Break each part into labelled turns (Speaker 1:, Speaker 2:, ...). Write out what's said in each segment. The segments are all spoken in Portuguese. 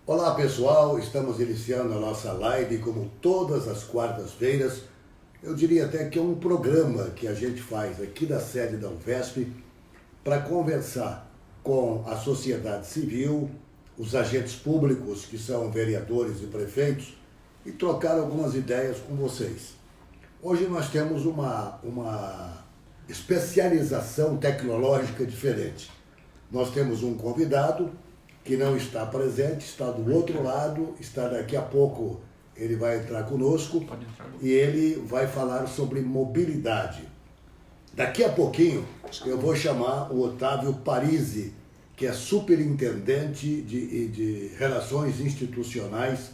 Speaker 1: Olá pessoal, estamos iniciando a nossa live como todas as quartas-feiras. Eu diria até que é um programa que a gente faz aqui da sede da UVESP para conversar com a sociedade civil, os agentes públicos, que são vereadores e prefeitos, e trocar algumas ideias com vocês. Hoje nós temos uma especialização tecnológica diferente. Nós temos um convidado que não está presente, está do outro lado, está daqui a pouco, ele vai entrar conosco e ele vai falar sobre mobilidade. Daqui a pouquinho eu vou chamar o Otávio Parisi, que é superintendente de Relações Institucionais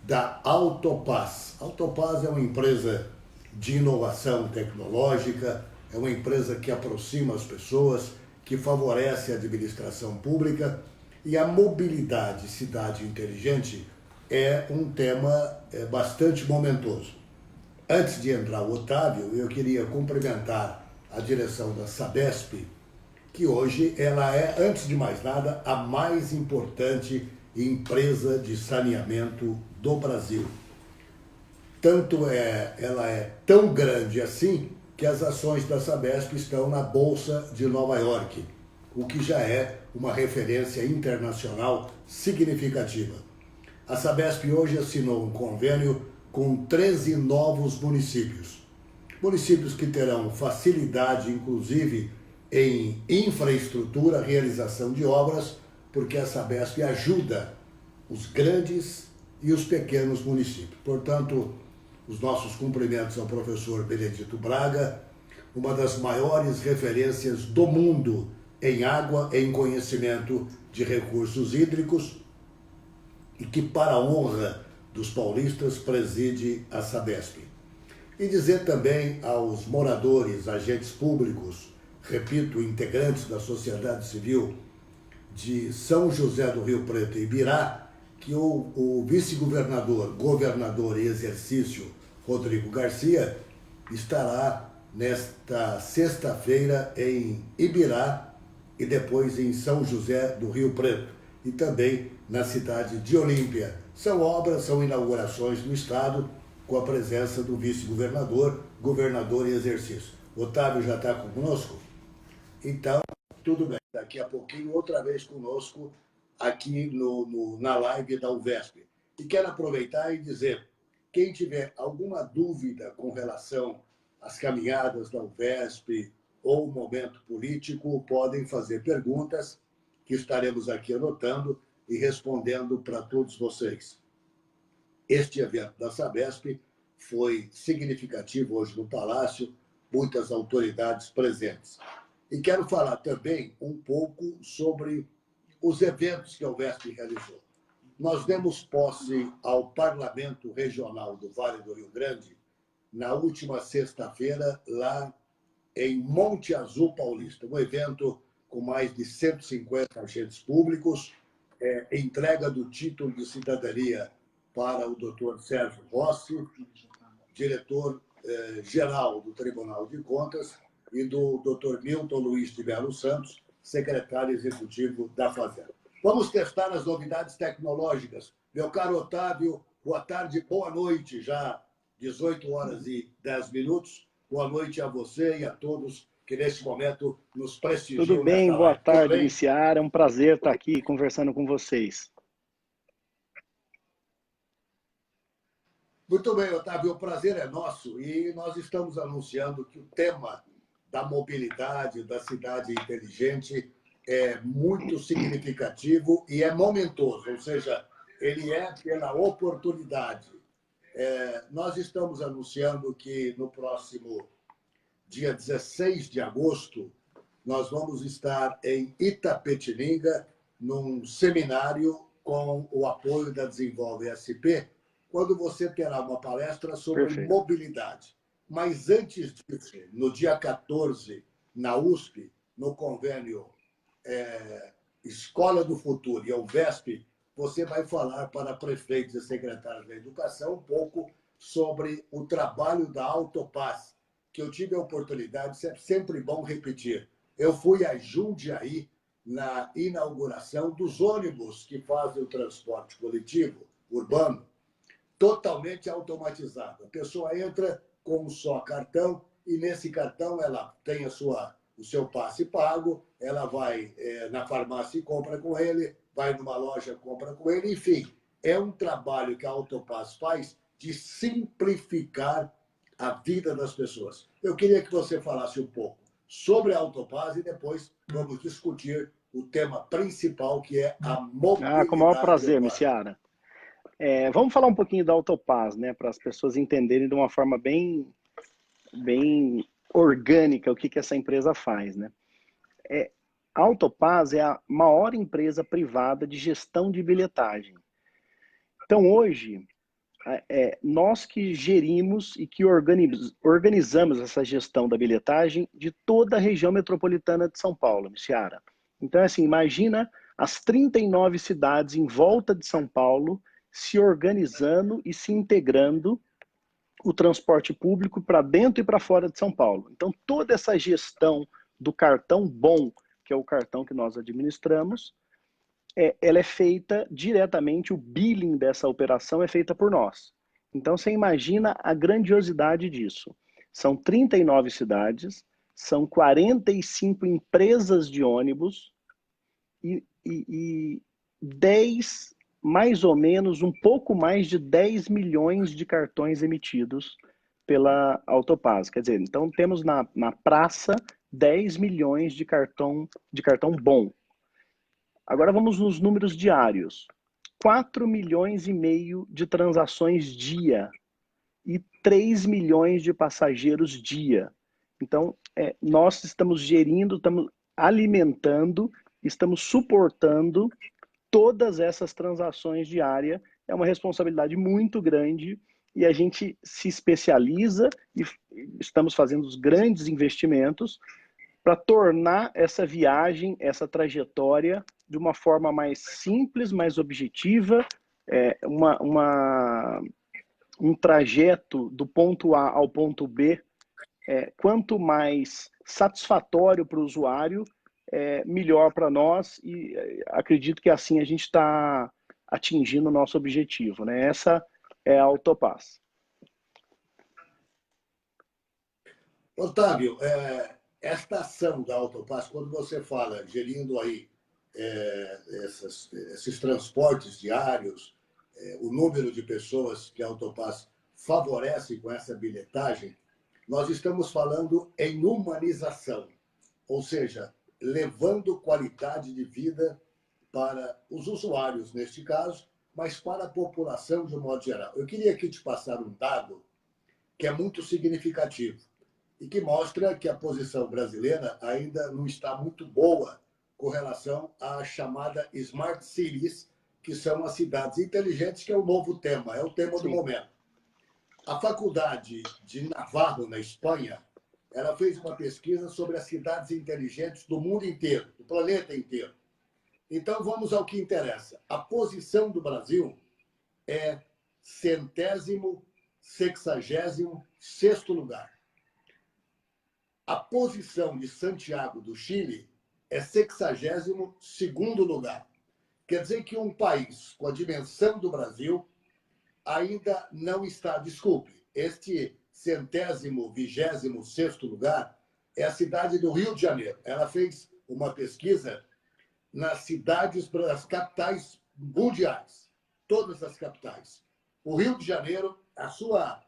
Speaker 1: da Autopass. A Autopass é uma empresa de inovação tecnológica, é uma empresa que aproxima as pessoas, que favorece a administração pública, e a mobilidade cidade inteligente é um tema bastante momentoso. Antes de entrar o Otávio, eu queria cumprimentar a direção da Sabesp, que hoje ela é, antes de mais nada, a mais importante empresa de saneamento do Brasil. Ela é tão grande assim que as ações da Sabesp estão na Bolsa de Nova York, o que já é uma referência internacional significativa. A Sabesp hoje assinou um convênio com 13 novos municípios. Municípios que terão facilidade, inclusive, em infraestrutura, realização de obras, porque a Sabesp ajuda os grandes e os pequenos municípios. Portanto, os nossos cumprimentos ao professor Benedito Braga, uma das maiores referências do mundo em água, em conhecimento de recursos hídricos, e que, para a honra dos paulistas, preside a Sabesp. E dizer também aos moradores, agentes públicos, repito, integrantes da sociedade civil de São José do Rio Preto e Ibirá, que o vice-governador, governador em exercício, Rodrigo Garcia, estará nesta sexta-feira em Ibirá e depois em São José do Rio Preto e também na cidade de Olímpia. São obras, são inaugurações no estado com a presença do vice-governador, governador em exercício. Otávio já está conosco? Então, tudo bem. Daqui a pouquinho, outra vez conosco aqui na live da UVESP. E quero aproveitar e dizer, quem tiver alguma dúvida com relação às caminhadas da UVESP ou o momento político, podem fazer perguntas que estaremos aqui anotando e respondendo para todos vocês. Este evento da Sabesp foi significativo hoje no Palácio, muitas autoridades presentes. E quero falar também um pouco sobre os eventos que a UVESP realizou. Nós demos posse ao Parlamento Regional do Vale do Rio Grande na última sexta-feira, lá em Monte Azul Paulista, um evento com mais de 150 agentes públicos, entrega do título de cidadania para o doutor Sérgio Rossi, diretor-geral do Tribunal de Contas, e do doutor Milton Luiz de Melo Santos, secretário executivo da Fazenda. Vamos testar as novidades tecnológicas. Meu caro Otávio, boa tarde, boa noite, já 18 horas e 10 minutos. Boa noite a você e a todos que neste momento nos prestigiam.
Speaker 2: Tudo bem, boa
Speaker 1: live.
Speaker 2: tarde, Viciar. É um prazer estar aqui conversando com vocês.
Speaker 1: Muito bem, Otávio, o prazer é nosso e nós estamos anunciando que o tema da mobilidade, da cidade inteligente, é muito significativo e é momentoso, ou seja, ele é pela oportunidade. Nós estamos anunciando que no próximo dia 16 de agosto, nós vamos estar em Itapetininga, num seminário com o apoio da Desenvolve SP, quando você terá uma palestra sobre
Speaker 2: Perfeito.
Speaker 1: mobilidade. Mas antes disso, no dia 14, na USP, no convênio Escola do Futuro e a UVESP, você vai falar para prefeitos e secretários da Educação um pouco sobre o trabalho da Autopass, que eu tive a oportunidade, é sempre bom repetir. Eu fui a Jundiaí na inauguração dos ônibus que fazem o transporte coletivo urbano, totalmente automatizado. A pessoa entra com um só cartão e nesse cartão ela tem o seu passe pago, ela vai na farmácia e compra com ele, vai numa loja e compra com ele, enfim. É um trabalho que a Autopass faz de simplificar a vida das pessoas. Eu queria que você falasse um pouco sobre a Autopass e depois vamos discutir o tema principal, que é a mobilidade
Speaker 2: Com o maior prazer,
Speaker 1: urbana.
Speaker 2: Miciara. Vamos falar um pouquinho da Autopass, né, para as pessoas entenderem de uma forma bem orgânica o que essa empresa faz, né? A Autopass é a maior empresa privada de gestão de bilhetagem. Então, hoje, nós que gerimos e que organizamos essa gestão da bilhetagem de toda a região metropolitana de São Paulo, Miciara. Então, assim, imagina as 39 cidades em volta de São Paulo se organizando e se integrando o transporte público para dentro e para fora de São Paulo. Então, toda essa gestão do cartão bom, que é o cartão que nós administramos, ela é feita diretamente, o billing dessa operação é feita por nós. Então, você imagina a grandiosidade disso. São 39 cidades, são 45 empresas de ônibus e 10, mais ou menos, um pouco mais de 10 milhões de cartões emitidos pela Autopass. Quer dizer, então temos na praça 10 milhões de cartão bom. Agora vamos nos números diários. 4 milhões e meio de transações dia e 3 milhões de passageiros dia. Então, nós estamos gerindo, estamos alimentando, estamos suportando todas essas transações diárias. É uma responsabilidade muito grande e a gente se especializa e estamos fazendo os grandes investimentos para tornar essa viagem, essa trajetória, de uma forma mais simples, mais objetiva, um trajeto do ponto A ao ponto B, quanto mais satisfatório para o usuário, melhor para nós, e acredito que assim a gente está atingindo o nosso objetivo, né? Essa é a Autopass.
Speaker 1: Otávio, esta ação da Autopass, quando você fala gerindo aí esses transportes diários, o número de pessoas que a Autopass favorece com essa bilhetagem, nós estamos falando em humanização, ou seja, levando qualidade de vida para os usuários, neste caso, mas para a população de um modo geral. Eu queria aqui te passar um dado que é muito significativo e que mostra que a posição brasileira ainda não está muito boa com relação à chamada Smart Cities, que são as cidades inteligentes, que é o novo tema, é o tema do momento. A Faculdade de Navarro, na Espanha, ela fez uma pesquisa sobre as cidades inteligentes do mundo inteiro, do planeta inteiro. Então, vamos ao que interessa. A posição do Brasil é 166º lugar. A posição de Santiago do Chile é 62º lugar. Quer dizer que um país com a dimensão do Brasil ainda não está, desculpe, este 126º lugar é a cidade do Rio de Janeiro. Ela fez uma pesquisa nas cidades, das capitais mundiais, todas as capitais. O Rio de Janeiro, a sua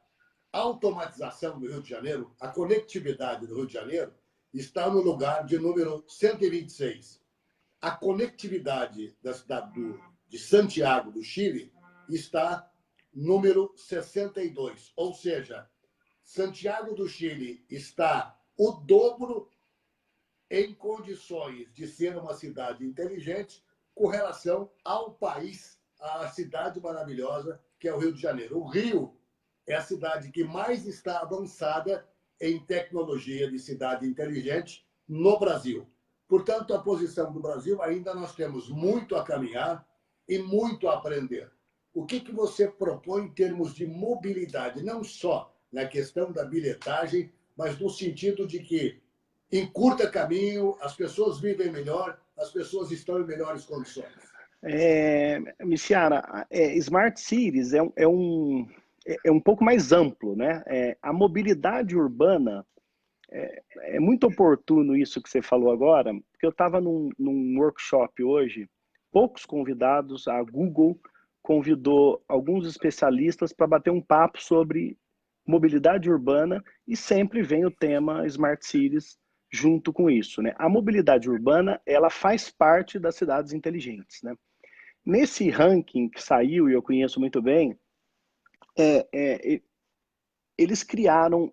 Speaker 1: automatização do Rio de Janeiro, a conectividade do Rio de Janeiro, está no lugar de número 126. A conectividade da cidade de Santiago do Chile está número 62. Ou seja, Santiago do Chile está o dobro em condições de ser uma cidade inteligente com relação ao país, à cidade maravilhosa que é o Rio de Janeiro. O Rio é a cidade que mais está avançada em tecnologia de cidade inteligente no Brasil. Portanto, a posição do Brasil ainda nós temos muito a caminhar e muito a aprender. O que você propõe em termos de mobilidade, não só na questão da bilhetagem, mas no sentido de que, em curto caminho, as pessoas vivem melhor, as pessoas estão em melhores condições?
Speaker 2: Miciara, Smart Cities é um pouco mais amplo, né? A mobilidade urbana, é muito oportuno isso que você falou agora, porque eu estava num workshop hoje, poucos convidados, a Google convidou alguns especialistas para bater um papo sobre mobilidade urbana e sempre vem o tema Smart Cities junto com isso, né? A mobilidade urbana, ela faz parte das cidades inteligentes, né? Nesse ranking que saiu, e eu conheço muito bem, eles criaram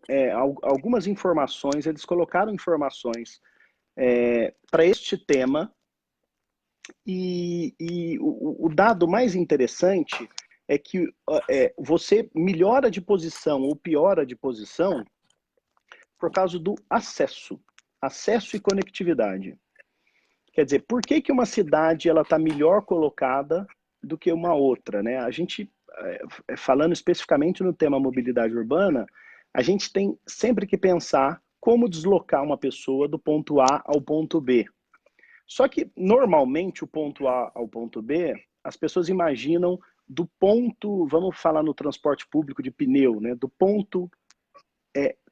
Speaker 2: algumas informações, eles colocaram informações para este tema, e o dado mais interessante é que você melhora de posição ou piora de posição por causa do acesso e conectividade. Quer dizer, por que que uma cidade ela está melhor colocada do que uma outra, né? A gente, falando especificamente no tema mobilidade urbana, a gente tem sempre que pensar como deslocar uma pessoa do ponto A ao ponto B. Só que, normalmente, o ponto A ao ponto B, as pessoas imaginam do ponto, vamos falar no transporte público de pneu, né? Do ponto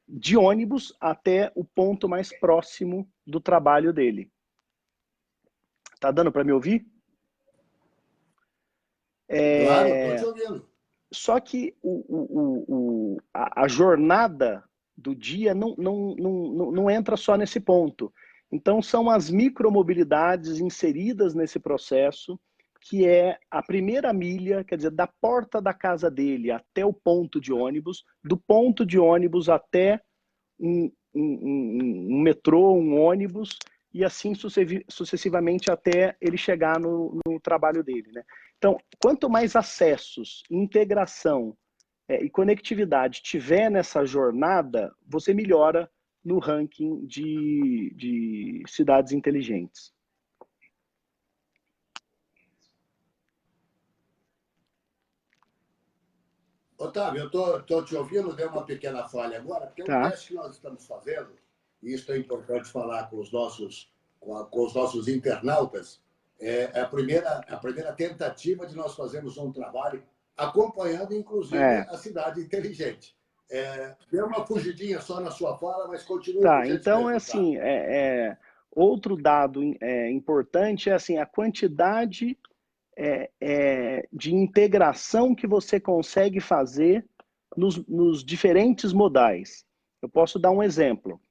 Speaker 2: de ônibus até o ponto mais próximo do trabalho dele. Tá dando para me ouvir?
Speaker 1: Claro, estou te ouvindo.
Speaker 2: Só que a jornada do dia não entra só nesse ponto. Então, são as micromobilidades inseridas nesse processo, que é a primeira milha, quer dizer, da porta da casa dele até o ponto de ônibus, do ponto de ônibus até um metrô, um ônibus, e assim sucessivamente até ele chegar no trabalho dele, né? Então, quanto mais acessos, integração e conectividade tiver nessa jornada, você melhora no ranking de cidades inteligentes.
Speaker 1: Otávio, eu estou te ouvindo, deu uma pequena falha agora, porque o
Speaker 2: Tá.
Speaker 1: teste que nós estamos fazendo, e isso é importante falar com os nossos internautas, é a primeira tentativa de nós fazermos um trabalho acompanhando, inclusive, a cidade inteligente. Deu uma fugidinha só na sua fala, mas continue,
Speaker 2: Tá,
Speaker 1: por
Speaker 2: então
Speaker 1: gentileza,
Speaker 2: assim, outro dado importante é assim, a quantidade de integração que você consegue fazer nos diferentes modais. Eu posso dar um exemplo.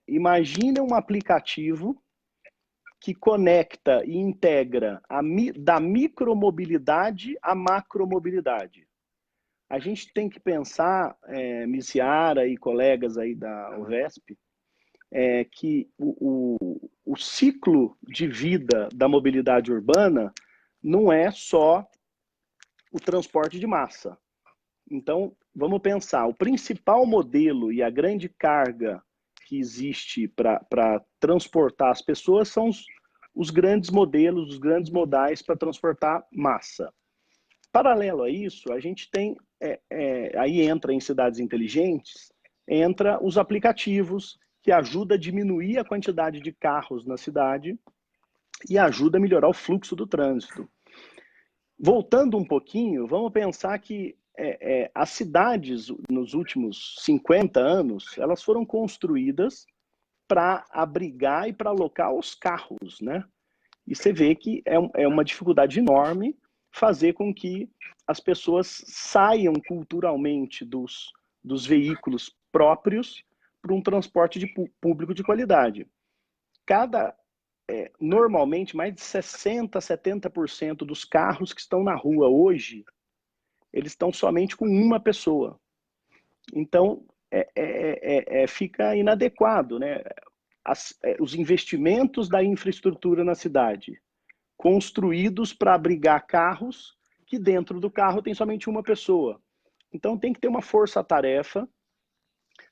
Speaker 2: Imagina um aplicativo que conecta e integra da micromobilidade à macromobilidade. A gente tem que pensar, Miciara e colegas aí da UVESP, que o ciclo de vida da mobilidade urbana não é só o transporte de massa. Então, vamos pensar, o principal modelo e a grande carga que existe para transportar as pessoas são os grandes modelos, os grandes modais para transportar massa. Paralelo a isso, a gente tem, aí entra em cidades inteligentes, entra os aplicativos, que ajuda a diminuir a quantidade de carros na cidade e ajuda a melhorar o fluxo do trânsito. Voltando um pouquinho, vamos pensar que as cidades, nos últimos 50 anos, elas foram construídas para abrigar e para alocar os carros, né? E você vê que é uma dificuldade enorme fazer com que as pessoas saiam culturalmente dos veículos próprios para um transporte público de qualidade. Normalmente, mais de 60%, 70% dos carros que estão na rua hoje, eles estão somente com uma pessoa. Então, fica inadequado, né? Os investimentos da infraestrutura na cidade, construídos para abrigar carros, que dentro do carro tem somente uma pessoa. Então, tem que ter uma força-tarefa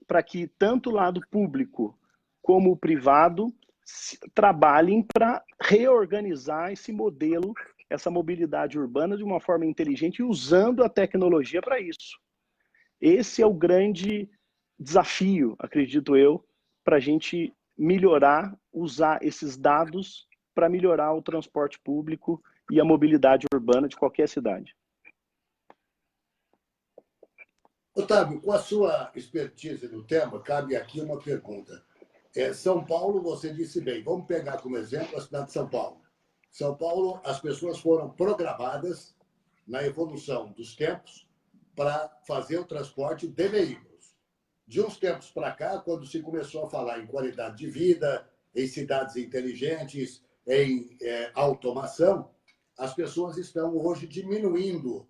Speaker 2: para que tanto o lado público como o privado trabalhem para reorganizar esse modelo, essa mobilidade urbana de uma forma inteligente e usando a tecnologia para isso. Esse é o grande desafio, acredito eu, para a gente melhorar, usar esses dados para melhorar o transporte público e a mobilidade urbana de qualquer cidade.
Speaker 1: Otávio, com a sua expertise no tema, cabe aqui uma pergunta. São Paulo, você disse bem, vamos pegar como exemplo a cidade de São Paulo. São Paulo, as pessoas foram programadas na evolução dos tempos para fazer o transporte de veículos. De uns tempos para cá, quando se começou a falar em qualidade de vida, em cidades inteligentes, em automação, as pessoas estão hoje diminuindo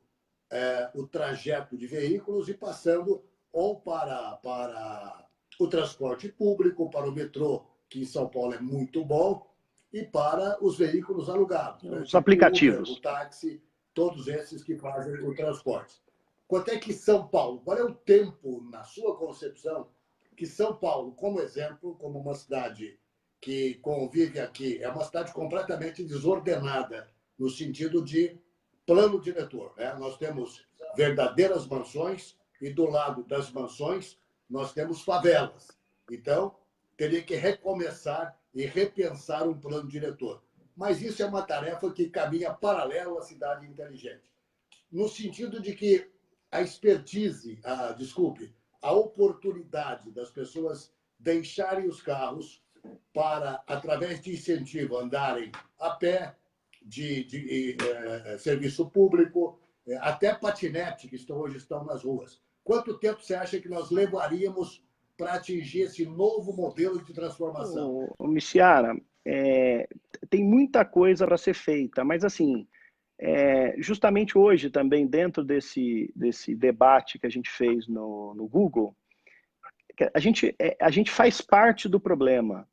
Speaker 1: o trajeto de veículos e passando ou para o transporte público, para o metrô, que em São Paulo é muito bom, e para os veículos alugados.
Speaker 2: Os tipo aplicativos.
Speaker 1: Uber, o táxi, todos esses que fazem o transporte. Quanto é que São Paulo, qual é o tempo, na sua concepção, que São Paulo, como exemplo, como uma cidade que convive aqui, é uma cidade completamente desordenada, no sentido de plano diretor, né? Nós temos verdadeiras mansões e do lado das mansões nós temos favelas. Então, teria que recomeçar e repensar um plano diretor. Mas isso é uma tarefa que caminha paralelo à cidade inteligente, no sentido de que a expertise, a oportunidade das pessoas deixarem os carros para, através de incentivo, andarem a pé, de serviço público, até patinete, que hoje estão nas ruas. Quanto tempo você acha que nós levaríamos para atingir esse novo modelo de transformação?
Speaker 2: Miciara, tem muita coisa para ser feita, mas assim, justamente hoje também, dentro desse debate que a gente fez no Google, a gente faz parte do problema.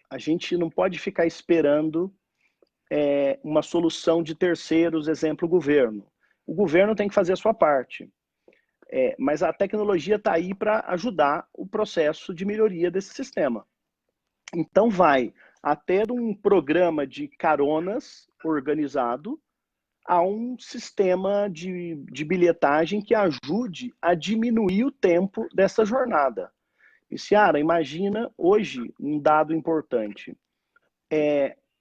Speaker 2: A gente não pode ficar esperando uma solução de terceiros, exemplo, o governo. O governo tem que fazer a sua parte. Mas a tecnologia está aí para ajudar o processo de melhoria desse sistema. Então vai até de um programa de caronas organizado a um sistema de bilhetagem que ajude a diminuir o tempo dessa jornada. E, Ciara, imagina hoje um dado importante.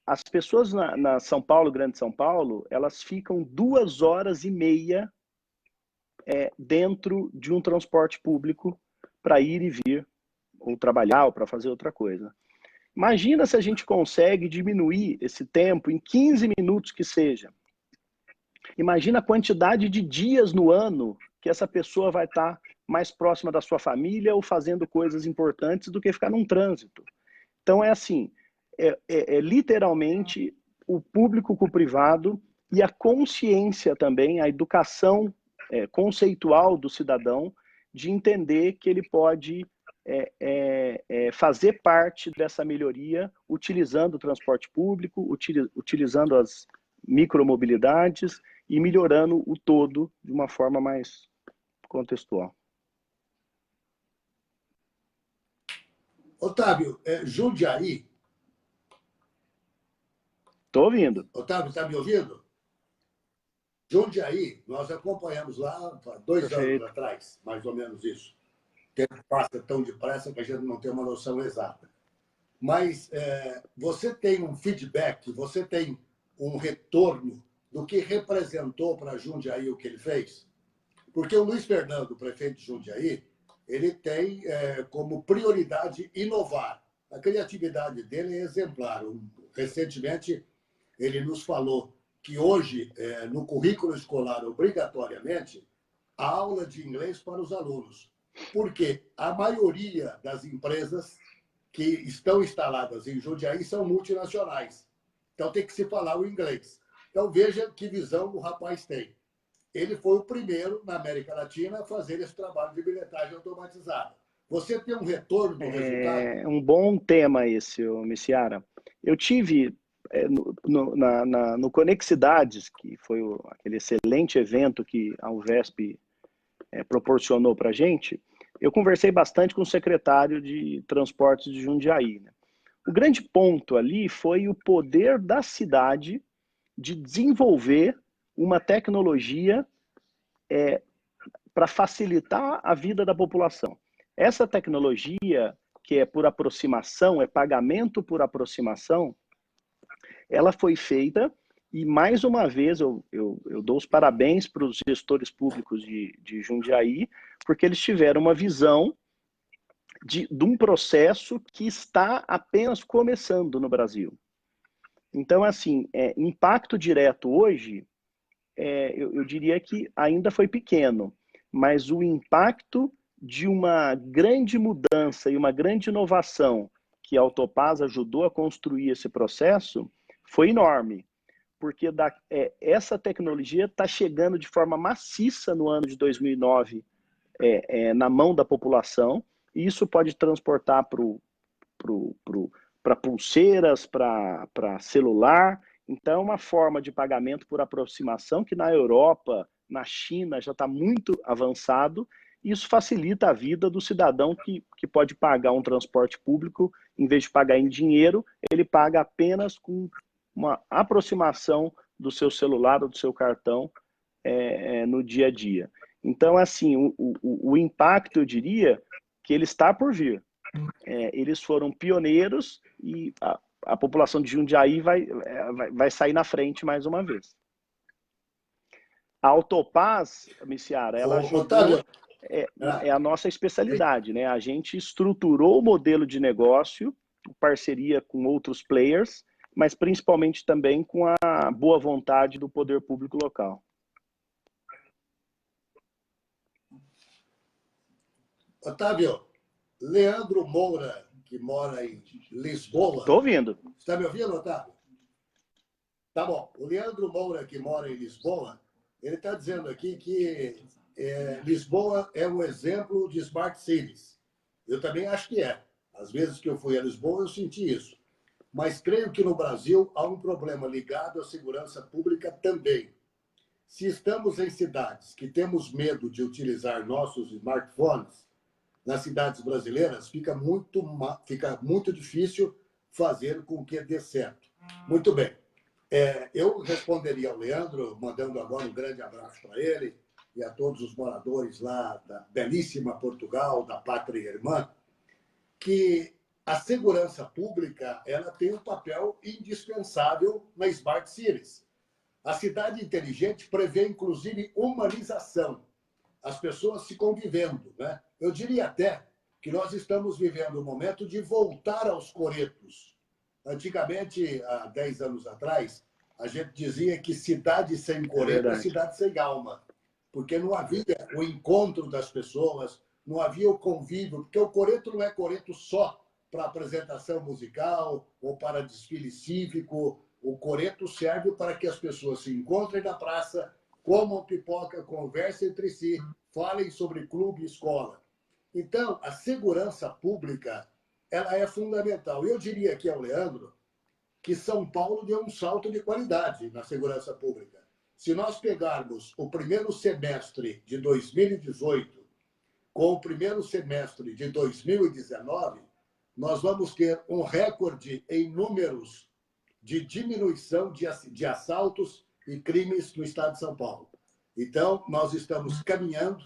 Speaker 2: As pessoas na São Paulo, Grande São Paulo, elas ficam 2h30 dentro de um transporte público para ir e vir, ou trabalhar, ou para fazer outra coisa. Imagina se a gente consegue diminuir esse tempo em 15 minutos que seja. Imagina a quantidade de dias no ano que essa pessoa vai estar mais próxima da sua família ou fazendo coisas importantes do que ficar num trânsito. Então é assim, literalmente o público com o privado e a consciência também, a educação conceitual do cidadão de entender que ele pode fazer parte dessa melhoria utilizando o transporte público, utilizando as micromobilidades e melhorando o todo de uma forma mais contextual.
Speaker 1: Otávio, Jundiaí.
Speaker 2: Estou ouvindo.
Speaker 1: Otávio, está me ouvindo? Jundiaí, nós acompanhamos lá há 2 anos atrás, mais ou menos isso. O tempo passa tão depressa que a gente não tem uma noção exata. Mas você tem um feedback, você tem um retorno do que representou para Jundiaí o que ele fez? Porque o Luiz Fernando, prefeito de Jundiaí, ele tem como prioridade inovar. A criatividade dele é exemplar. Recentemente, ele nos falou que hoje, no currículo escolar, obrigatoriamente, há aula de inglês para os alunos. Porque a maioria das empresas que estão instaladas em Jundiaí são multinacionais. Então, tem que se falar o inglês. Então, veja que visão o rapaz tem. Ele foi o primeiro na América Latina a fazer esse trabalho de bilhetagem automatizada. Você tem um retorno do resultado?
Speaker 2: É um bom tema esse, Miciara. Eu tive no Conexidades, que foi aquele excelente evento que a UVESP proporcionou para a gente, eu conversei bastante com o secretário de Transportes de Jundiaí, né? O grande ponto ali foi o poder da cidade de desenvolver uma tecnologia para facilitar a vida da população. Essa tecnologia que é por aproximação, é pagamento por aproximação, ela foi feita e, mais uma vez, eu dou os parabéns para os gestores públicos de Jundiaí, porque eles tiveram uma visão de um processo que está apenas começando no Brasil. Então, assim, impacto direto hoje, eu diria que ainda foi pequeno, mas o impacto de uma grande mudança e uma grande inovação que a Autopaz ajudou a construir esse processo foi enorme, porque essa tecnologia está chegando de forma maciça no ano de 2009 na mão da população, e isso pode transportar para pulseiras, para celular. Então, é uma forma de pagamento por aproximação que na Europa, na China, já está muito avançado. E isso facilita a vida do cidadão que pode pagar um transporte público, em vez de pagar em dinheiro, ele paga apenas com uma aproximação do seu celular ou do seu cartão no dia a dia. Então, assim, o impacto, eu diria, que ele está por vir. Eles foram pioneiros e a população de Jundiaí vai sair na frente mais uma vez. A Autopaz, Miciara, ela ajudou,
Speaker 1: Otávio,
Speaker 2: é a nossa especialidade, né? A gente estruturou o modelo de negócio, parceria com outros players, mas principalmente também com a boa vontade do poder público local.
Speaker 1: Otávio, Leandro Moura, que mora em Lisboa.
Speaker 2: Estou ouvindo.
Speaker 1: Está me ouvindo, Otávio? Tá bom. O Leandro Moura, que mora em Lisboa, ele está dizendo aqui que Lisboa é um exemplo de Smart Cities. Eu também acho que é. Às vezes que eu fui a Lisboa, eu senti isso. Mas creio que no Brasil há um problema ligado à segurança pública também. Se estamos em cidades que temos medo de utilizar nossos smartphones, nas cidades brasileiras, fica muito difícil fazer com que dê certo. Muito bem. Eu responderia ao Leandro, mandando agora um grande abraço para ele e a todos os moradores lá da belíssima Portugal, da Pátria Irmã, que a segurança pública ela tem um papel indispensável na Smart Cities. A cidade inteligente prevê, inclusive, humanização. As pessoas se convivendo, né? Eu diria até que nós estamos vivendo um momento de voltar aos coretos. Antigamente, há 10 anos atrás, a gente dizia que cidade sem coreto é cidade sem alma, porque não havia o encontro das pessoas, não havia o convívio, porque o coreto não é coreto só para apresentação musical ou para desfile cívico. O coreto serve para que as pessoas se encontrem na praça, comam pipoca, conversem entre si, falem sobre clube e escola. Então, a segurança pública ela é fundamental. Eu diria aqui ao Leandro que São Paulo deu um salto de qualidade na segurança pública. Se nós pegarmos o primeiro semestre de 2018 com o primeiro semestre de 2019, nós vamos ter um recorde em números de diminuição de assaltos e crimes no estado de São Paulo. Então, nós estamos caminhando,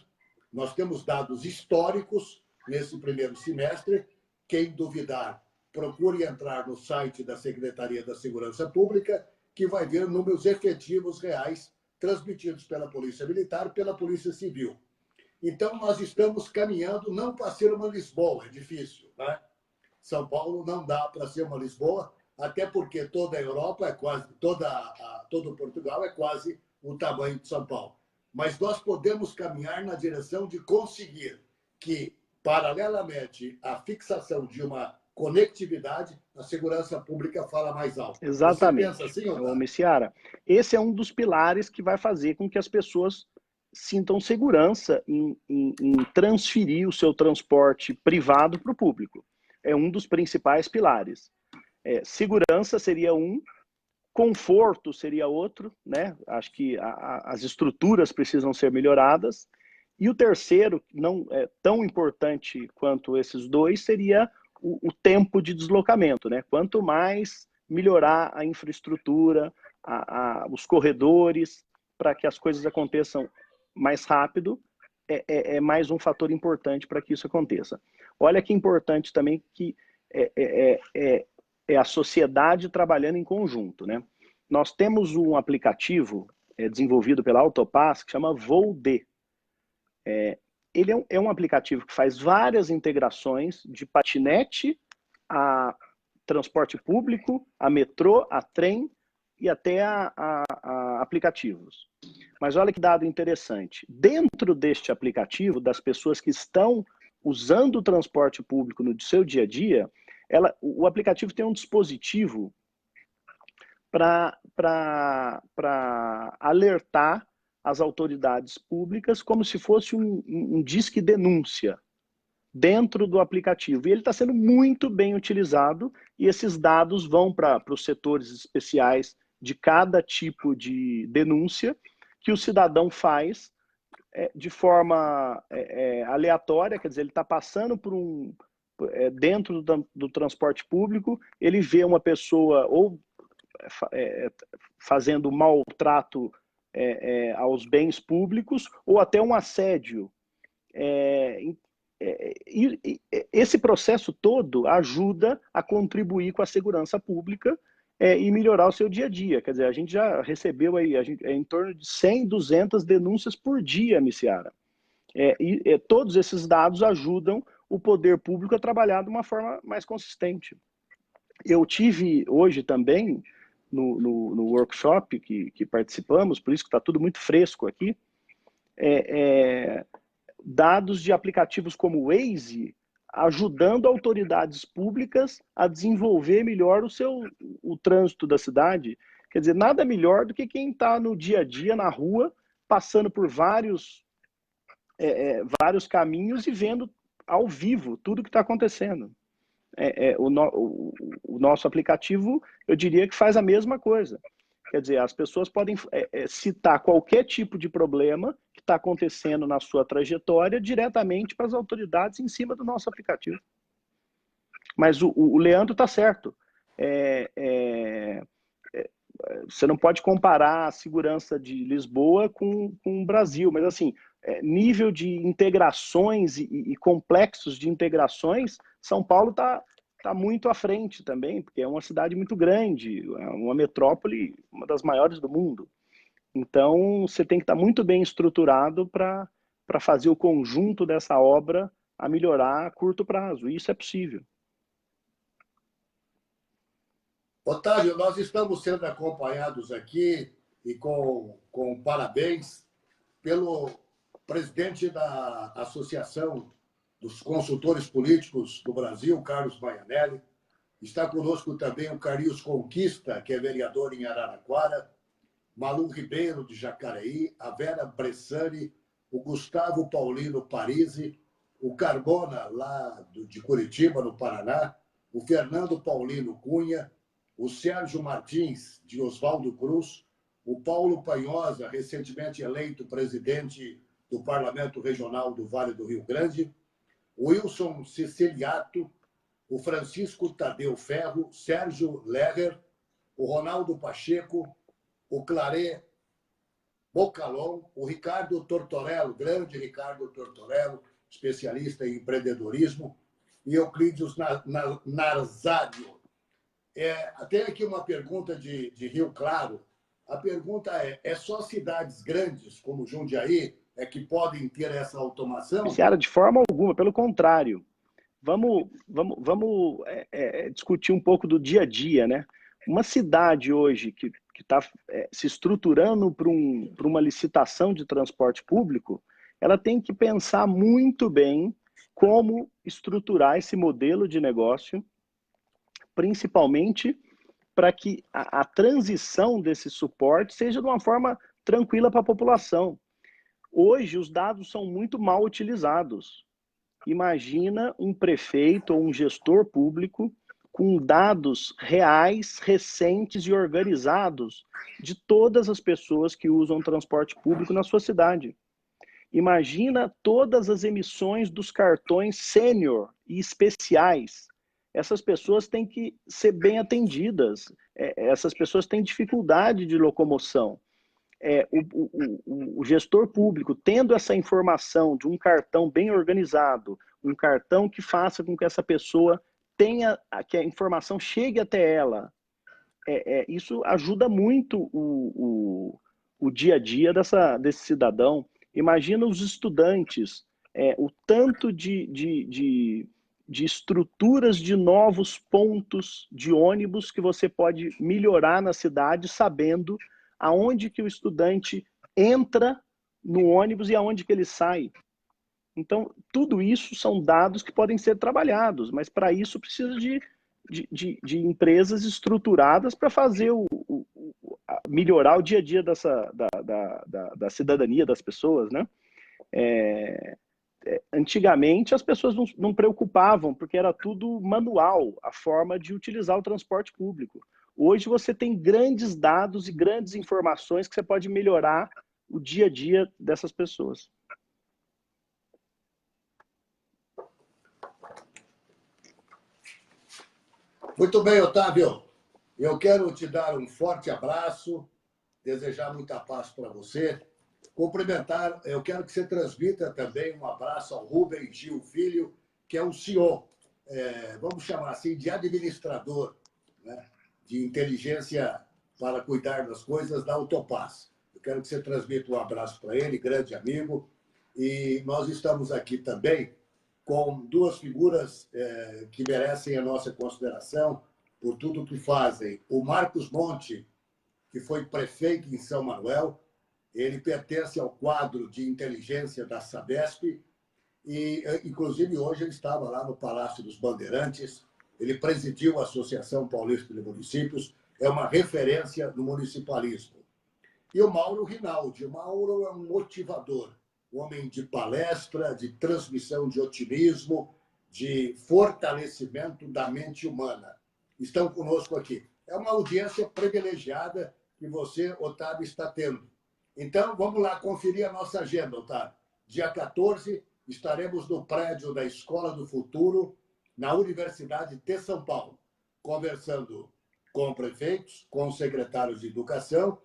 Speaker 1: nós temos dados históricos nesse primeiro semestre. Quem duvidar, procure entrar no site da Secretaria da Segurança Pública, que vai ver números efetivos reais transmitidos pela Polícia Militar e pela Polícia Civil. Então, nós estamos caminhando não para ser uma Lisboa, é difícil, né? São Paulo não dá para ser uma Lisboa, até porque toda a Europa é quase, todo Portugal é quase o tamanho de São Paulo. Mas nós podemos caminhar na direção de conseguir que, paralelamente à fixação de uma conectividade, a segurança pública fala mais alto.
Speaker 2: Exatamente.
Speaker 1: Você pensa assim, Otávio?
Speaker 2: Miciara, esse é um dos pilares que vai fazer com que as pessoas sintam segurança em transferir o seu transporte privado para o público. É um dos principais pilares. Segurança seria um, conforto seria outro, né? Acho que as estruturas precisam ser melhoradas. E o terceiro, não é tão importante quanto esses dois, seria o tempo de deslocamento, né? Quanto mais melhorar a infraestrutura, os corredores, para que as coisas aconteçam mais rápido, é mais um fator importante para que isso aconteça. Olha que importante também que é a sociedade trabalhando em conjunto, né? Nós temos um aplicativo desenvolvido pela Autopass que chama VooD. Ele é um aplicativo que faz várias integrações de patinete a transporte público, a metrô, a trem e até a aplicativos. Mas olha que dado interessante. Dentro deste aplicativo, das pessoas que estão usando o transporte público no seu dia a dia, o aplicativo tem um dispositivo para alertar as autoridades públicas como se fosse um disque denúncia dentro do aplicativo. E ele está sendo muito bem utilizado e esses dados vão para os setores especiais de cada tipo de denúncia que o cidadão faz de forma aleatória, quer dizer, ele está passando por dentro do transporte público, ele vê uma pessoa ou fazendo maltrato aos bens públicos ou até um assédio. Esse processo todo ajuda a contribuir com a segurança pública e melhorar o seu dia a dia. Quer dizer, a gente já recebeu aí, em torno de 100, 200 denúncias por dia, Miciara. Todos esses dados ajudam o poder público a trabalhar de uma forma mais consistente. Eu tive hoje também, no workshop que participamos, por isso que está tudo muito fresco aqui, dados de aplicativos como o Waze, ajudando autoridades públicas a desenvolver melhor o trânsito da cidade. Quer dizer, nada melhor do que quem está no dia a dia, na rua, passando por vários caminhos e vendo ao vivo tudo que está acontecendo. O nosso aplicativo, eu diria que faz a mesma coisa. Quer dizer, as pessoas podem citar qualquer tipo de problema que está acontecendo na sua trajetória diretamente para as autoridades em cima do nosso aplicativo. Mas o Leandro está certo. Você não pode comparar a segurança de Lisboa com o Brasil, mas assim, nível de integrações e complexos de integrações, São Paulo está muito à frente também, porque é uma cidade muito grande, é uma metrópole, uma das maiores do mundo. Então, você tem que estar muito bem estruturado para fazer o conjunto dessa obra a melhorar a curto prazo. E isso é possível.
Speaker 1: Otávio, nós estamos sendo acompanhados aqui e com parabéns pelo presidente da Associação dos Consultores Políticos do Brasil, Carlos Maianelli. Está conosco também o Carius Conquista, que é vereador em Araraquara, Malu Ribeiro, de Jacareí, a Vera Bressani, o Gustavo Paulino Parisi, o Carbona, lá de Curitiba, no Paraná, o Fernando Paulino Cunha, o Sérgio Martins, de Oswaldo Cruz, o Paulo Panhosa, recentemente eleito presidente do Parlamento Regional do Vale do Rio Grande, o Wilson Siciliato, o Francisco Tadeu Ferro, Sérgio Leher, o Ronaldo Pacheco, o Claré Bocalon, o Ricardo Tortorello, grande Ricardo Tortorello, especialista em empreendedorismo, e Euclides Narzário. Tem aqui uma pergunta de Rio Claro. A pergunta é só cidades grandes, como Jundiaí, que podem ter essa automação?
Speaker 2: Seara, de forma alguma, pelo contrário. Vamos discutir um pouco do dia a dia, né? Uma cidade hoje que está se estruturando para uma licitação de transporte público, ela tem que pensar muito bem como estruturar esse modelo de negócio, principalmente para que a transição desse suporte seja de uma forma tranquila para a população. Hoje, os dados são muito mal utilizados. Imagina um prefeito ou um gestor público com dados reais, recentes e organizados de todas as pessoas que usam transporte público na sua cidade. Imagina todas as emissões dos cartões sênior e especiais. Essas pessoas têm que ser bem atendidas. Essas pessoas têm dificuldade de locomoção. o gestor público tendo essa informação de um cartão bem organizado, um cartão que faça com que essa pessoa tenha, que a informação chegue até ela, isso ajuda muito o dia a dia desse cidadão. Imagina os estudantes, o tanto de estruturas de novos pontos de ônibus que você pode melhorar na cidade, sabendo aonde que o estudante entra no ônibus e aonde que ele sai. Então, tudo isso são dados que podem ser trabalhados, mas para isso precisa de empresas estruturadas para fazer melhorar o dia a dia da cidadania das pessoas, né? Antigamente as pessoas não preocupavam, porque era tudo manual, a forma de utilizar o transporte público. Hoje você tem grandes dados e grandes informações que você pode melhorar o dia a dia dessas pessoas.
Speaker 1: Muito bem, Otávio. Eu quero te dar um forte abraço, desejar muita paz para você. Cumprimentar, eu quero que você transmita também um abraço ao Rubem Gil Filho, que é o CEO, vamos chamar assim, de administrador, né, de inteligência para cuidar das coisas da Autopass. Eu quero que você transmita um abraço para ele, grande amigo. E nós estamos aqui também com duas figuras que merecem a nossa consideração por tudo que fazem. O Marcos Monte, que foi prefeito em São Manuel, ele pertence ao quadro de inteligência da Sabesp e, inclusive, hoje ele estava lá no Palácio dos Bandeirantes, ele presidiu a Associação Paulista de Municípios, é uma referência no municipalismo. E o Mauro Rinaldi. O Mauro é um motivador, um homem de palestra, de transmissão de otimismo, de fortalecimento da mente humana. Estão conosco aqui. É uma audiência privilegiada que você, Otávio, está tendo. Então, vamos lá conferir a nossa agenda, Otávio. Dia 14, estaremos no prédio da Escola do Futuro, na Universidade de São Paulo, conversando com prefeitos, com secretários de educação,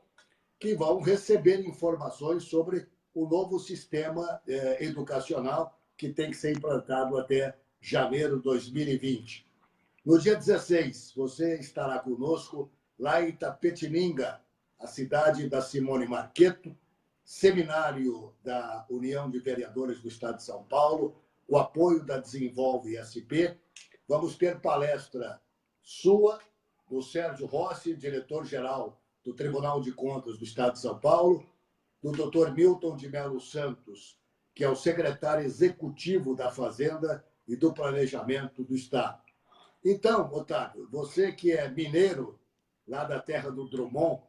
Speaker 1: que vão receber informações sobre o novo sistema educacional que tem que ser implantado até janeiro de 2020. No dia 16, você estará conosco lá em Itapetininga, a cidade da Simone Marqueto, seminário da União de Vereadores do Estado de São Paulo, o apoio da Desenvolve SP. Vamos ter palestra sua, do Sérgio Rossi, diretor-geral do Tribunal de Contas do Estado de São Paulo, do Dr. Milton de Melo Santos, que é o secretário executivo da Fazenda e do Planejamento do Estado. Então, Otávio, você que é mineiro, lá da terra do Drummond,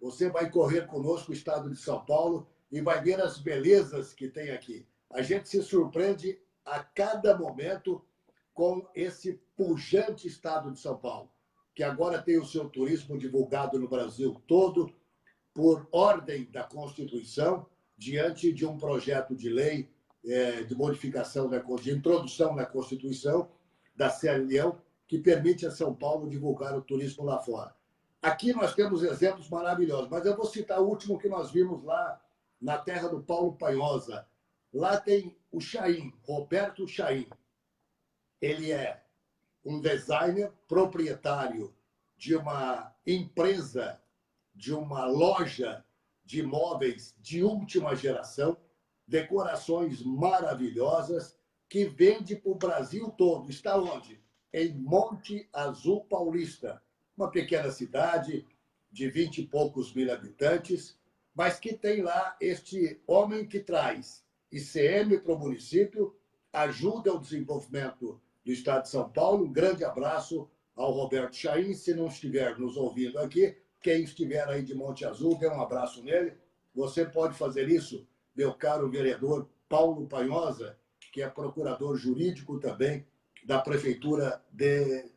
Speaker 1: você vai correr conosco o Estado de São Paulo e vai ver as belezas que tem aqui. A gente se surpreende a cada momento com esse pujante Estado de São Paulo, que agora tem o seu turismo divulgado no Brasil todo, por ordem da Constituição, diante de um projeto de lei de modificação, de introdução na Constituição da Sérgio Leão, que permite a São Paulo divulgar o turismo lá fora. Aqui nós temos exemplos maravilhosos, mas eu vou citar o último que nós vimos lá na terra do Paulo Panhosa. Lá tem o Chaim, Roberto Chaim. Ele é um designer proprietário de uma empresa, de uma loja de móveis de última geração, decorações maravilhosas, que vende para o Brasil todo. Está onde? Em Monte Azul Paulista, uma pequena cidade de 20 e poucos mil habitantes, mas que tem lá este homem que traz ICM para o município, ajuda o desenvolvimento do Estado de São Paulo. Um grande abraço ao Roberto Chaim. Se não estiver nos ouvindo aqui, quem estiver aí de Monte Azul, dê um abraço nele. Você pode fazer isso, meu caro vereador Paulo Panhosa, que é procurador jurídico também da Prefeitura de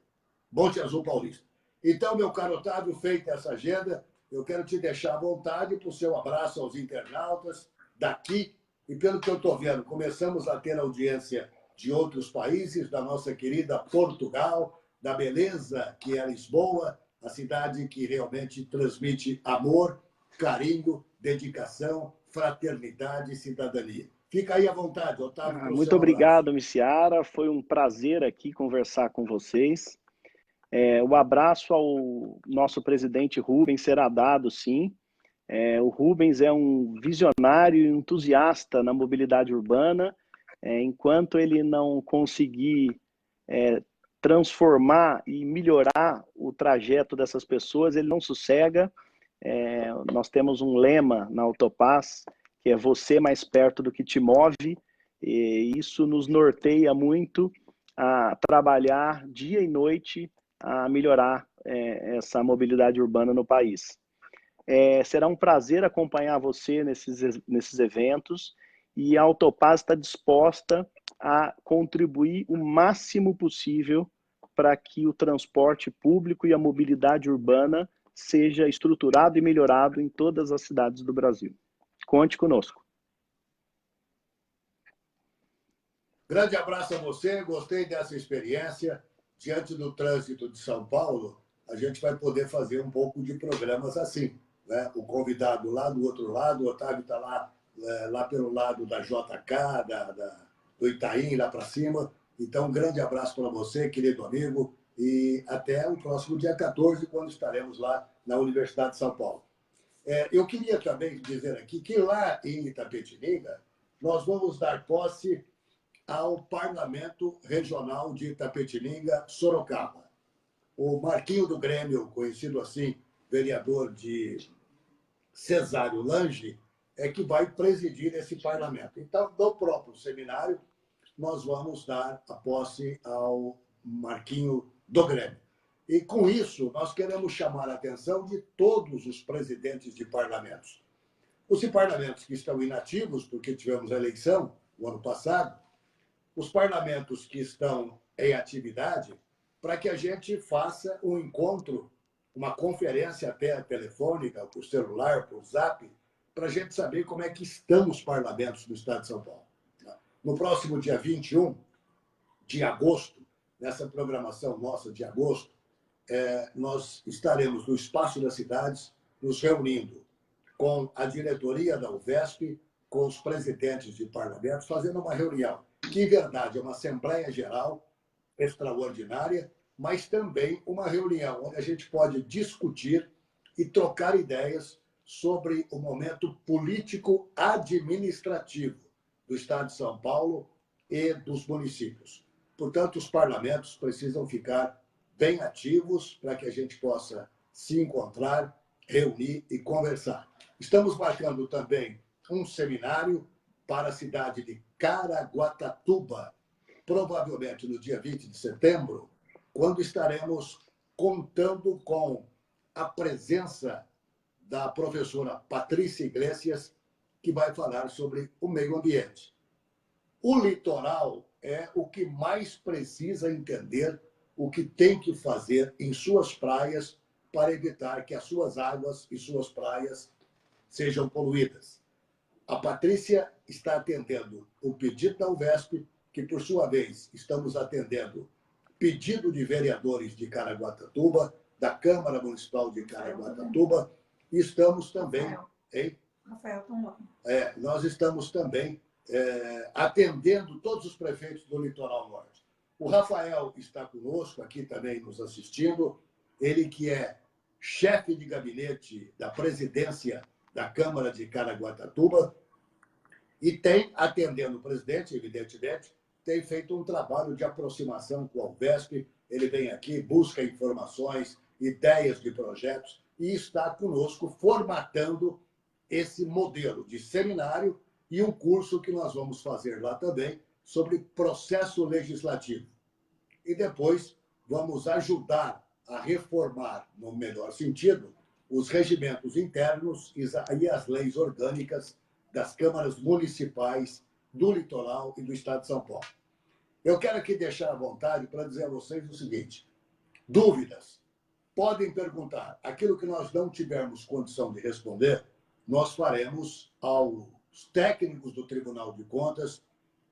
Speaker 1: Monte Azul Paulista. Então, meu caro Otávio, feita essa agenda, eu quero te deixar à vontade para o seu abraço aos internautas daqui. E pelo que eu estou vendo, começamos a ter audiência de outros países, da nossa querida Portugal, da beleza que é Lisboa, a cidade que realmente transmite amor, carinho dedicação, fraternidade e cidadania. Fica aí à vontade, Otávio, para o
Speaker 2: Muito
Speaker 1: seu abraço.
Speaker 2: obrigado, Miciara. Foi um prazer aqui conversar com vocês. O abraço ao nosso presidente Rubens será dado, sim. O Rubens é um visionário e entusiasta na mobilidade urbana. Enquanto ele não conseguir transformar e melhorar o trajeto dessas pessoas, ele não sossega. Nós temos um lema na Autopaz, que é você mais perto do que te move, e isso nos norteia muito a trabalhar dia e noite a melhorar essa mobilidade urbana no país. Será um prazer acompanhar você nesses eventos, e a Autopaz está disposta a contribuir o máximo possível para que o transporte público e a mobilidade urbana seja estruturado e melhorado em todas as cidades do Brasil. Conte conosco.
Speaker 1: Grande abraço a você, gostei dessa experiência. Diante do trânsito de São Paulo, a gente vai poder fazer um pouco de programas assim, né? O convidado lá do outro lado, o Otávio está lá pelo lado da JK, do Itaim, lá para cima. Então, um grande abraço para você, querido amigo, e até o próximo dia 14, quando estaremos lá na Universidade de São Paulo. Eu queria também dizer aqui que lá em Itapetininga, nós vamos dar posse ao Parlamento Regional de Itapetininga, Sorocaba. O Marquinho do Grêmio, conhecido assim, vereador de Cesário Lange, é que vai presidir esse parlamento. Então, no próprio seminário, nós vamos dar a posse ao Marquinho do Grêmio. E, com isso, nós queremos chamar a atenção de todos os presidentes de parlamentos. Os parlamentos que estão inativos, porque tivemos a eleição o ano passado, os parlamentos que estão em atividade, para que a gente faça um encontro, uma conferência até telefônica, por celular, por zap, para a gente saber como é que estão os parlamentos do Estado de São Paulo. No próximo dia 21 de agosto, nessa programação nossa de agosto, nós estaremos no Espaço das Cidades, nos reunindo com a diretoria da UVESP, com os presidentes de parlamentos, fazendo uma reunião, que, em verdade, é uma Assembleia Geral extraordinária, mas também uma reunião onde a gente pode discutir e trocar ideias sobre o momento político-administrativo do Estado de São Paulo e dos municípios. Portanto, os parlamentos precisam ficar bem ativos para que a gente possa se encontrar, reunir e conversar. Estamos marcando também um seminário para a cidade de Caraguatatuba, provavelmente no dia 20 de setembro, quando estaremos contando com a presença da professora Patrícia Iglesias, que vai falar sobre o meio ambiente. O litoral é o que mais precisa entender o que tem que fazer em suas praias para evitar que as suas águas e suas praias sejam poluídas. A Patrícia está atendendo o pedido da UVESP, que, por sua vez, estamos atendendo pedido de vereadores de Caraguatatuba, da Câmara Municipal de Caraguatatuba, e estamos também...
Speaker 3: Rafael Tomlano.
Speaker 1: Nós estamos também atendendo todos os prefeitos do Litoral Norte. O Rafael está conosco aqui também nos assistindo, ele que é chefe de gabinete da presidência da Câmara de Caraguatatuba e tem, atendendo o presidente, evidentemente, tem feito um trabalho de aproximação com a UVESP. Ele vem aqui, busca informações, ideias de projetos e está conosco formatando esse modelo de seminário e um curso que nós vamos fazer lá também sobre processo legislativo. E depois vamos ajudar a reformar, no melhor sentido, os regimentos internos e as leis orgânicas das câmaras municipais do litoral e do Estado de São Paulo. Eu quero aqui deixar à vontade para dizer a vocês o seguinte: dúvidas, podem perguntar. Aquilo que nós não tivermos condição de responder, nós faremos aos técnicos do Tribunal de Contas,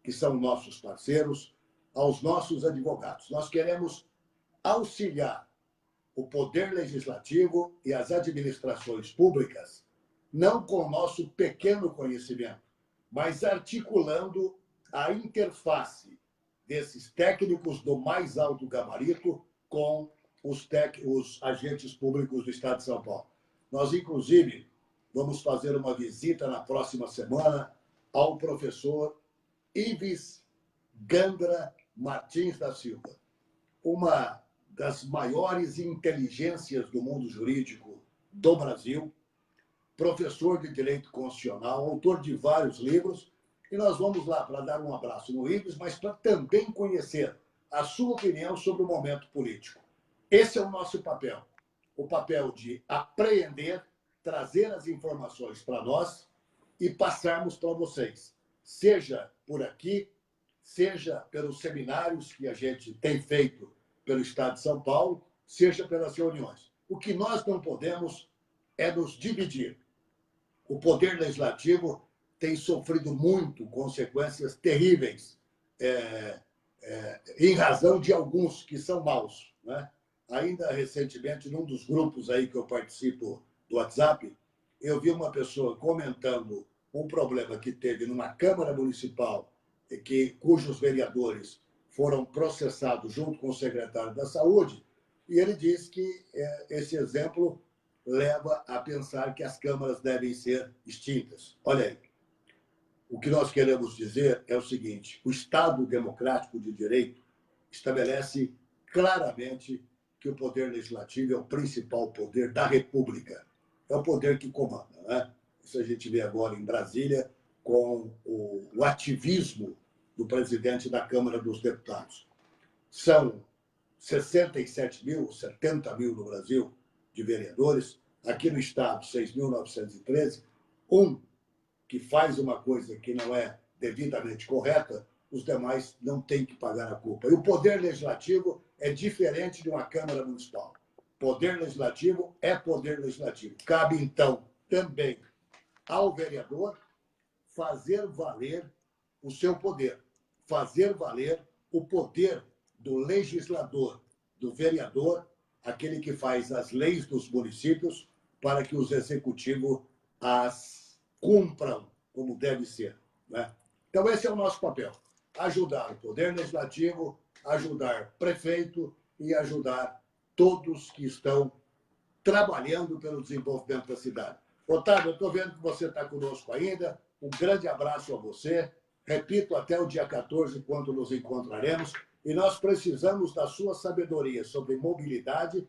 Speaker 1: que são nossos parceiros, aos nossos advogados. Nós queremos auxiliar o Poder Legislativo e as administrações públicas não com o nosso pequeno conhecimento, mas articulando a interface desses técnicos do mais alto gabarito com os agentes públicos do Estado de São Paulo. Nós, inclusive, vamos fazer uma visita na próxima semana ao professor Ives Gandra Martins da Silva, uma das maiores inteligências do mundo jurídico do Brasil, professor de Direito Constitucional, autor de vários livros, e nós vamos lá para dar um abraço no Ives, mas para também conhecer a sua opinião sobre o momento político. Esse é o nosso papel, o papel de apreender, trazer as informações para nós e passarmos para vocês, seja por aqui, seja pelos seminários que a gente tem feito pelo Estado de São Paulo, seja pelas reuniões. O que nós não podemos é nos dividir. O Poder Legislativo tem sofrido muito consequências terríveis em razão de alguns que são maus, né? Ainda recentemente, num dos grupos aí que eu participo do WhatsApp, eu vi uma pessoa comentando um problema que teve numa Câmara Municipal, cujos vereadores foram processados junto com o secretário da Saúde, e ele diz que esse exemplo leva a pensar que as câmaras devem ser extintas. Olha aí, o que nós queremos dizer é o seguinte: o Estado democrático de direito estabelece claramente que o poder legislativo é o principal poder da República. É o poder que comanda, né? Isso a gente vê agora em Brasília com o ativismo do presidente da Câmara dos Deputados. São 67 mil, 70 mil no Brasil de vereadores. Aqui no Estado, 6.913. Um que faz uma coisa que não é devidamente correta, os demais não têm que pagar a culpa. E o Poder Legislativo é diferente de uma Câmara Municipal. Poder Legislativo é Poder Legislativo. Cabe, então, também ao vereador fazer valer o seu poder, fazer valer o poder do legislador, do vereador, aquele que faz as leis dos municípios para que os executivos as cumpram como deve ser, né? Então, esse é o nosso papel: ajudar o Poder Legislativo, ajudar prefeito e ajudar todos que estão trabalhando pelo desenvolvimento da cidade. Otávio, eu estou vendo que você está conosco ainda. Um grande abraço a você. Repito, até o dia 14, quando nos encontraremos. E nós precisamos da sua sabedoria sobre mobilidade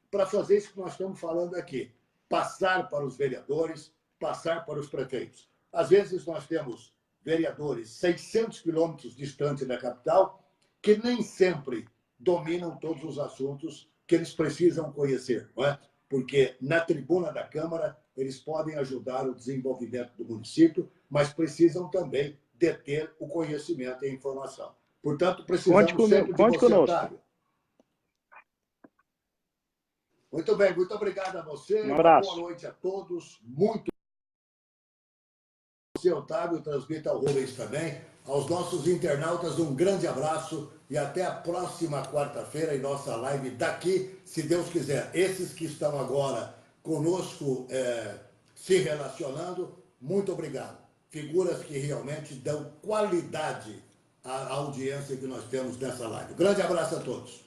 Speaker 1: para fazer isso que nós estamos falando aqui. Passar para os vereadores, passar para os prefeitos. Às vezes nós temos vereadores 600 quilômetros distante da capital que nem sempre dominam todos os assuntos que eles precisam conhecer, não é? Porque na tribuna da Câmara eles podem ajudar o desenvolvimento do município, mas precisam também deter o conhecimento e a informação. Portanto, precisamos sempre de você, Otávio. Muito bem, muito obrigado a você.
Speaker 2: Um abraço.
Speaker 1: Boa noite a todos. Muito você, Otávio, transmita ao Rubens também. Aos nossos internautas, um grande abraço e até a próxima quarta-feira em nossa live daqui, se Deus quiser. Esses que estão agora conosco se relacionando, muito obrigado. Figuras que realmente dão qualidade à audiência que nós temos nessa live. Grande abraço a todos.